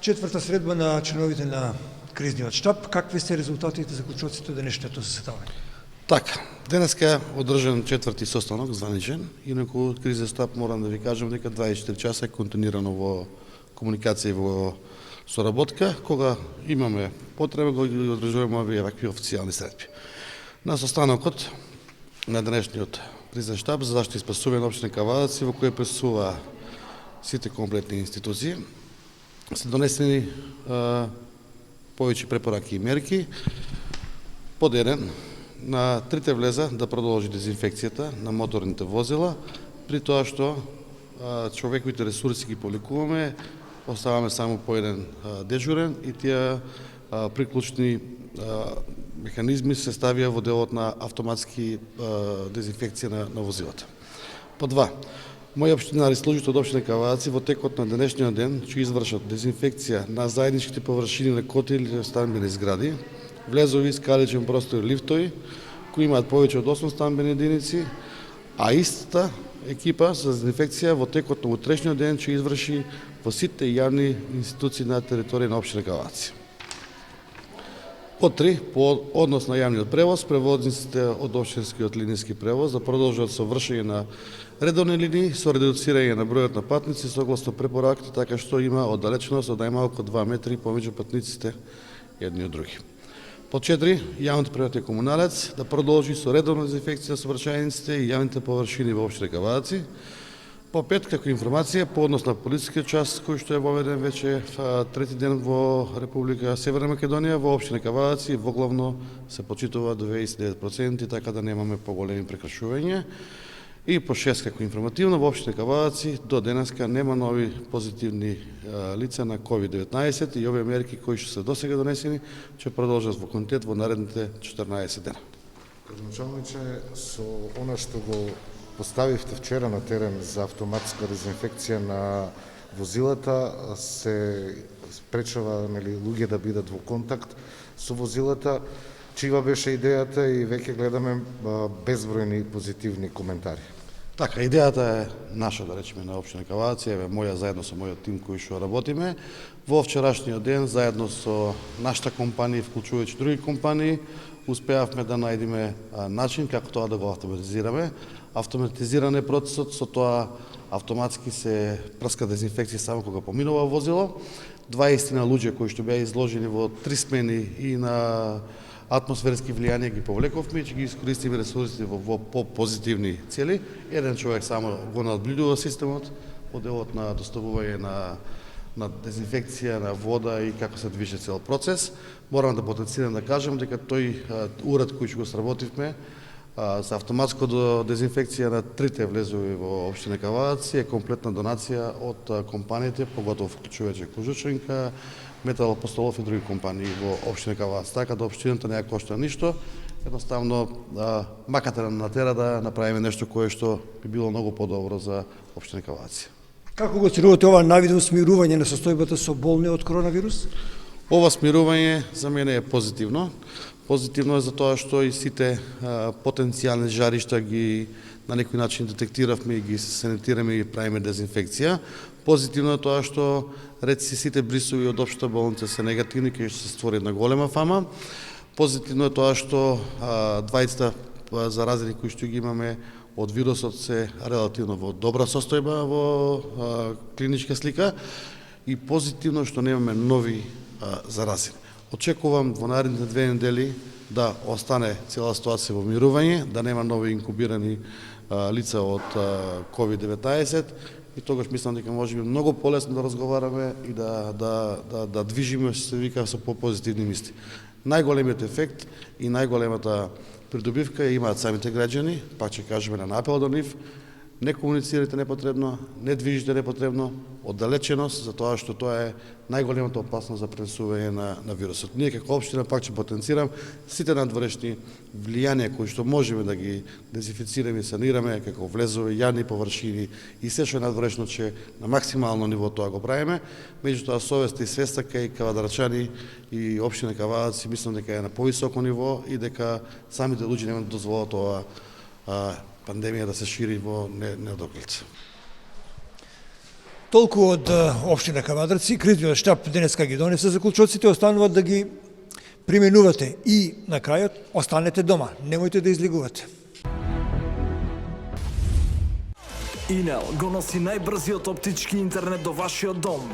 Четврта средба на членовите на кризниот штаб. Какви се резултатите заклучоците од денешното заседавање? Така, денеска е одржан четврти состанок званичен, инаку од кризен штаб морам да ви кажам дека 24 часа е континуирано во комуникација и во соработка, кога имаме потреба го одржуваме овакви официјални средби. На состанокот на денешниот кризен штаб за заштита и спасување на општина Кавадаци, во кој присуствува сите комплетни институции, се донесени повеќе препораки и мерки. Под еден, на трите влеза да продолжи дезинфекцијата на моторните возила, при тоа што човековите ресурси ги повлекуваме, оставаме само по еден дежурен и тие приклучни механизми се ставија во делот на автоматски дезинфекција на возилата. По два, мои општинари служители од општина Кавадаци во текот на денешниот ден ќе извршат дезинфекција на заедничките површини на котли или стамбени згради, влезови, скаличен простор и лифтови, кои имаат повеќе од 8 стамбени единици, а истата екипа за дезинфекција во текот на утрешниот ден ќе изврши во сите јавни институции на територија на општина Кавадаци. По три, по однос на јавниот превоз, превозниците од општинскиот линиски превоз да продолжат со вршење на редовни линии со редуцирање на бројот на патници согласно препораките, така што има оддалеченост од најмалку 2 метри помеѓу патниците едни од други. По 4, јавното предпријатие Комуналец да продолжи со редовна дезинфекција на сообраќајниците и јавните површини во општина Кавадаци. По 5, како информација по однос на полицискиот час кој што е воведен веќе трети ден во Република Северна Македонија, во општина Кавадаци воглавно се почитува 99%, така да немаме поголеми прекршувања. И по 6, како информативно, во општина Кавадаци до денеска нема нови позитивни лица на COVID-19 и овие мерки кои што се досега донесени ќе продолжат во континуитет во наредните 14 дена. Градоначалниче, со она што го поставивте вчера на терен за автоматска дезинфекција на возилата, се спречува луѓе да бидат во контакт со возилата. Чива беше идејата и веќе гледаме безбројни позитивни коментари. Така, идејата е наша, да речеме, на општина Кавадаци, еве моја заедно со мојот тим кој што работиме. Во вчерашниот ден, заедно со нашата компанија, вклучувајќи други компании, успеавме да најдеме начин како тоа да го автоматизираме. Автоматизиран е процесот, со тоа автоматски се прска дезинфекција само кога поминува возило. 20 луѓе кои што беа изложени во 3 смени и на атмосферски влијанија ги повлековме и ќе ги искористиме ресурсите во позитивни цели. Еден човек само го надблюдува системот во делот на доставување на дезинфекција, на вода и како се движи цел процес. Морам да потенцирам да кажам дека тој уред кој што го сработивме за автоматско дезинфекција на трите влезови во општина Кавадаци е комплетна донација од компаниите, поготово вклучувајќи Кожученка, Метал Апостолов и други компании во општина Кавадаци. Така да општината не ја кошта ништо, едноставно маката на тера да направиме нешто кое што би било многу подобро за општина Кавадаци. Како го оценувате ова навидно смирување на состојбата со болни од коронавирус? Ова смирување за мене е позитивно. Позитивно е за тоа што и сите потенцијални жаришта ги на некој начин детектиравме и ги санитираме и правиме дезинфекција. Позитивно е тоа што реци сите брисови од општата болница се негативни, кај што се створи една голема фама. Позитивно е тоа што двајцата заразени кои што ги имаме од вирусот се релативно во добра состојба во клиничка слика и позитивно што немаме нови заразени. Очекувам во наредните 2 недели да остане цела ситуација во мирување, да нема нови инкубирани лица од COVID-19 и тогаш мислам дека може би многу полесно да разговараме и да движиме, што се вика, со попозитивни мисли. Најголемиот ефект и најголемата придобивка ја имаат самите граѓани, пак ќе кажеме на апел до нив, не комуницирате непотребно, не движите непотребно, оддалеченост, за тоа што тоа е најголемата опасност за пренесување на вирусот. Ние како општина пак ќе потенцирам сите надворешни влијанија кои што можеме да ги дезинфицираме и санираме, како влезови, јавни површини и се што е надворешно, че на максимално ниво тоа го правиме. Меѓутоа совест и свеста кај кавадарчани и општина Кавадаци мислам дека е на повисоко ниво и дека самите луѓе нема да дозволат ова пандемија да се шири во недоглед. Толку од општина Кавадарци, кризниот штаб денеска ги донесе заклучоците, останува да ги применувате и на крајот останете дома, немојте да излигувате. Инел го носи најбрзиот оптички интернет до вашиот дом.